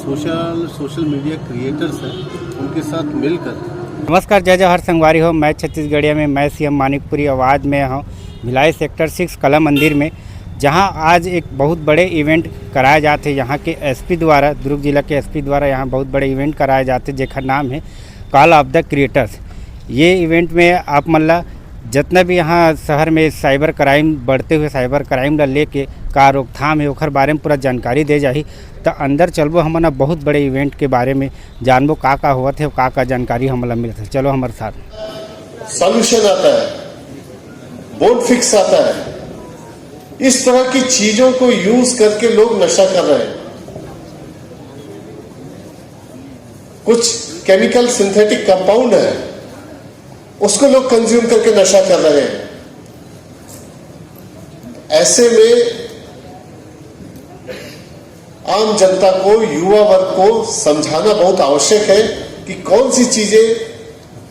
Social media creators हैं उनके साथ मिलकर। नमस्कार, जय जवाहर संगवारी हो। मैं छत्तीसगढ़िया में मैं सीएम मानिकपुरी आवाज़ में हूँ भिलाई सेक्टर 6 कला मंदिर में, जहां आज एक बहुत बड़े इवेंट कराए जाते हैं। यहाँ के एसपी द्वारा, दुर्ग जिला के एसपी द्वारा यहाँ बहुत बड़े इवेंट कराए जाते हैं, जेकर नाम है कॉल ऑफ द क्रिएटर्स। ये इवेंट में आप मतलब जितना भी यहाँ शहर में साइबर क्राइम बढ़ते हुए साइबर क्राइम ला लेके का रोकथाम है ओखर बारे में पूरा जानकारी दे जाही। तो अंदर चलबो हमन बहुत बड़े इवेंट के बारे में जानबो का हुआ थे, का जानकारी हमला मिलता है। चलो हमारे साथ। सॉल्यूशन आता है, बोर्ड फिक्स आता है, इस तरह की चीजों को यूज करके लोग नशा कर रहे हैं। कुछ केमिकल सिंथेटिक कंपाउंड है, उसको लोग कंज्यूम करके नशा कर रहे हैं। ऐसे में आम जनता को, युवा वर्ग को समझाना बहुत आवश्यक है कि कौन सी चीजें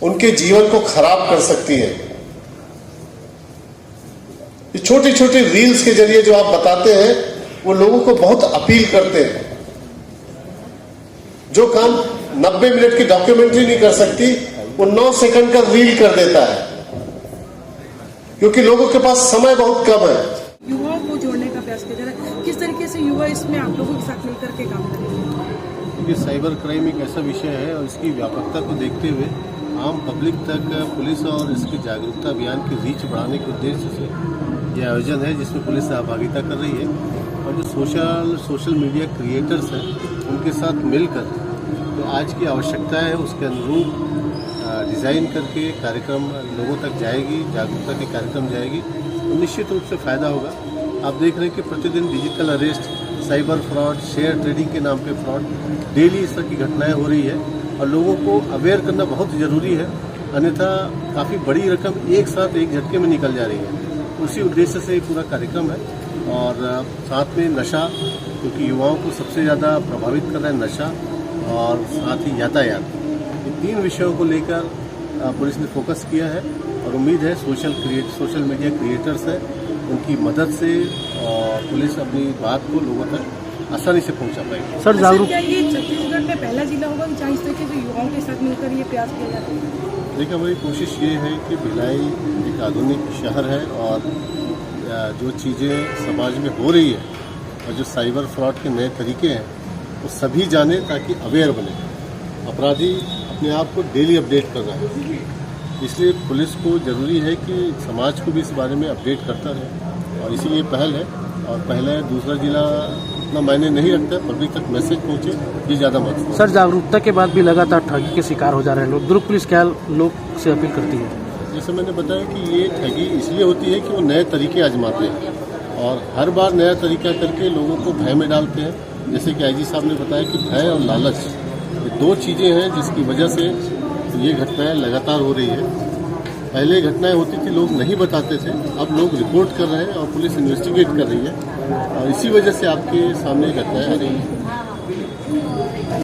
उनके जीवन को खराब कर सकती है। ये छोटी छोटी रील्स के जरिए जो आप बताते हैं वो लोगों को बहुत अपील करते हैं। जो काम 90 मिनट की डॉक्यूमेंट्री नहीं कर सकती, वो 9 सेकंड का रील कर देता है, क्योंकि लोगों के पास समय बहुत कम है। युवाओं को जोड़ने का प्रयास किया जा रहा है, किस तरीके से युवा इसमें आप लोगों के साथ मिलकर के काम करेंगे? क्योंकि साइबर क्राइम एक ऐसा विषय है और इसकी व्यापकता को देखते हुए आम पब्लिक तक पुलिस और इसके जागरूकता अभियान की रीच बढ़ाने के उद्देश्य से यह आयोजन है, जिसमें पुलिस सहभागिता कर रही है। और जो सोशल मीडिया क्रिएटर्स हैं उनके साथ मिलकर तो आज की आवश्यकता है उसके अनुरूप डिज़ाइन करके कार्यक्रम लोगों तक जाएगी, जागरूकता के कार्यक्रम जाएगी, तो निश्चित रूप से फ़ायदा होगा। आप देख रहे हैं कि प्रतिदिन digital arrest, cyber fraud, share trading के नाम पे फ्रॉड, डेली इस तरह की घटनाएं हो रही है और लोगों को अवेयर करना बहुत ज़रूरी है, अन्यथा काफ़ी बड़ी रकम एक साथ एक झटके में निकल जा रही है। उसी उद्देश्य से पूरा कार्यक्रम है। और साथ में नशा, क्योंकि युवाओं को सबसे ज़्यादा प्रभावित कर रहा है नशा, और साथ ही यातायात, ये 3 विषयों को लेकर पुलिस ने फोकस किया है। और उम्मीद है सोशल मीडिया क्रिएटर्स है उनकी मदद से पुलिस अपनी बात को लोगों तक आसानी से पहुंचा पाएगी। सर जागरूक, क्या ये छत्तीसगढ़ में पहला जिला होगा जहाँ इस तरीके से युवाओं के साथ मिलकर ये प्रयास किया जाता है? देखिए, हमारी कोशिश ये है कि भिलाई एक आधुनिक शहर है और जो चीज़ें समाज में हो रही है और जो साइबर फ्रॉड के नए तरीके हैं वो सभी जाने, ताकि अवेयर बने। अपराधी अपने आप को डेली अपडेट कर रहा है, इसलिए पुलिस को ज़रूरी है कि समाज को भी इस बारे में अपडेट करता रहे, और इसीलिए पहल है। और पहले दूसरा जिला इतना मायने नहीं रखता, पब्लिक तक मैसेज पहुँचे, ये ज़्यादा महत्वपूर्ण। सर, जागरूकता के बाद भी लगातार ठगी के शिकार हो जा रहे हैं लोग। दुर्ग पुलिस क्या लोग से अपील करती है? जैसे मैंने बताया कि ये ठगी इसलिए होती है कि वो नए तरीके आजमाते हैं और हर बार नया तरीका करके लोगों को भय में डालते हैं। जैसे कि आईजी साहब ने बताया कि भय और लालच, ये 2 चीज़ें हैं जिसकी वजह से ये घटनाएं लगातार हो रही है। पहले घटनाएं होती थी, लोग नहीं बताते थे, अब लोग रिपोर्ट कर रहे हैं और पुलिस इन्वेस्टिगेट कर रही है, और इसी वजह से आपके सामने घटनाएं आ रही हैं।